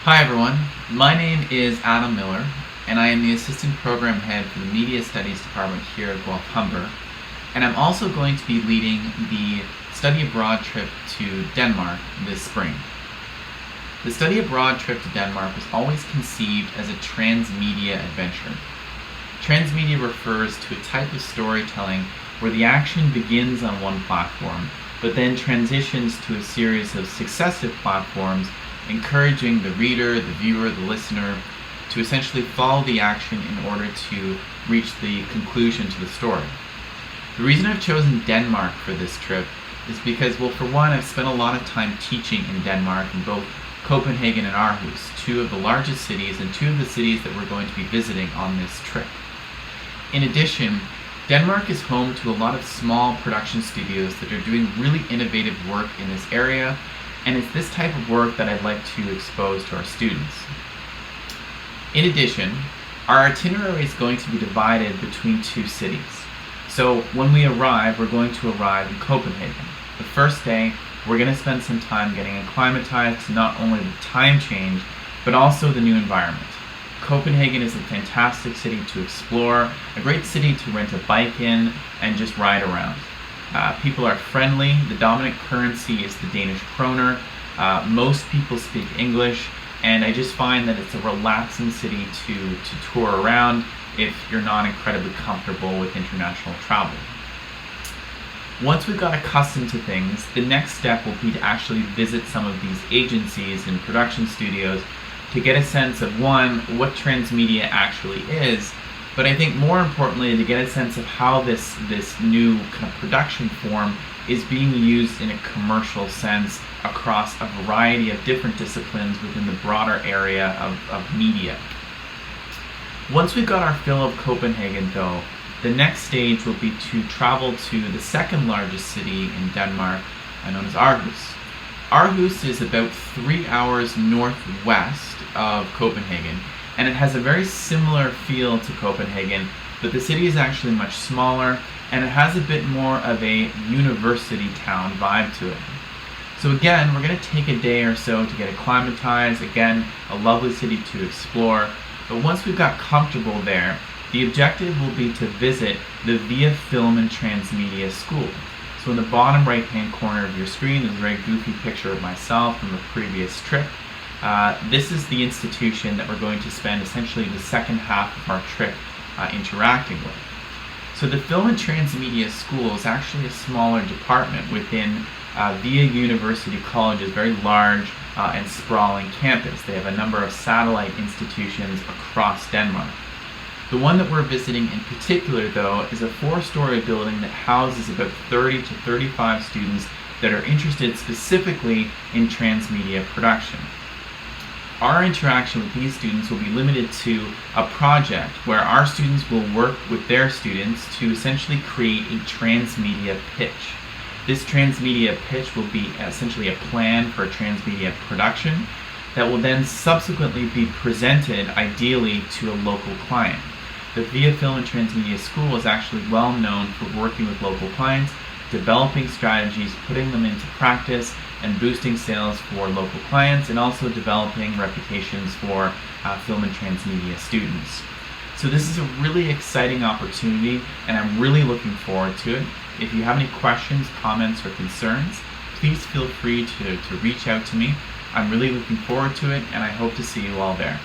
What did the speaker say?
Hi everyone, my name is Adam Miller, and I am the Assistant Program Head for the Media Studies Department here at Guelph Humber, and I'm also going to be leading the study abroad trip to Denmark this spring. The study abroad trip to Denmark was always conceived as a transmedia adventure. Transmedia refers to a type of storytelling where the action begins on one platform, but then transitions to a series of successive platforms, encouraging the reader, the viewer, the listener to essentially follow the action in order to reach the conclusion to the story. The reason I've chosen Denmark for this trip is because, well, for one, I've spent a lot of time teaching in Denmark in both Copenhagen and Aarhus, two of the largest cities and two of the cities that we're going to be visiting on this trip. In addition, Denmark is home to a lot of small production studios that are doing really innovative work in this area, and it's this type of work that I'd like to expose to our students. In addition, our itinerary is going to be divided between two cities. So when we arrive, we're going to arrive in Copenhagen. The first day, we're going to spend some time getting acclimatized to not only the time change, but also the new environment. Copenhagen is a fantastic city to explore, a great city to rent a bike in and just ride around. People are friendly. The dominant currency is the Danish kroner. Most people speak English, and I just find that it's a relaxing city to tour around if you're not incredibly comfortable with international travel. Once we've got accustomed to things, the next step will be to actually visit some of these agencies and production studios to get a sense of, one, what transmedia actually is, but I think more importantly to get a sense of how this new kind of production form is being used in a commercial sense across a variety of different disciplines within the broader area of media. Once we've got our fill of Copenhagen though, the next stage will be to travel to the second largest city in Denmark, known as Aarhus. Aarhus is about 3 hours northwest of Copenhagen, and it has a very similar feel to Copenhagen, but the city is actually much smaller, and it has a bit more of a university town vibe to it. So again, we're going to take a day or so to get acclimatized. Again, a lovely city to explore, but once we've got comfortable there, the objective will be to visit the VIA Film and Transmedia School. So in the bottom right hand corner of your screen, there's a very goofy picture of myself from a previous trip. This is the institution that we're going to spend essentially the second half of our trip interacting with. So the Film and Transmedia School is actually a smaller department within VIA University College's very large and sprawling campus. They have a number of satellite institutions across Denmark. The one that we're visiting in particular, though, is a 4-story building that houses about 30 to 35 students that are interested specifically in transmedia production. Our interaction with these students will be limited to a project where our students will work with their students to essentially create a transmedia pitch. This transmedia pitch will be essentially a plan for a transmedia production that will then subsequently be presented ideally to a local client. The VIA Film and Transmedia School is actually well known for working with local clients, developing strategies, putting them into practice, and boosting sales for local clients, and also developing reputations for film and transmedia students. So this is a really exciting opportunity, and I'm really looking forward to it. If you have any questions, comments, or concerns, please feel free to reach out to me. I'm really looking forward to it, and I hope to see you all there.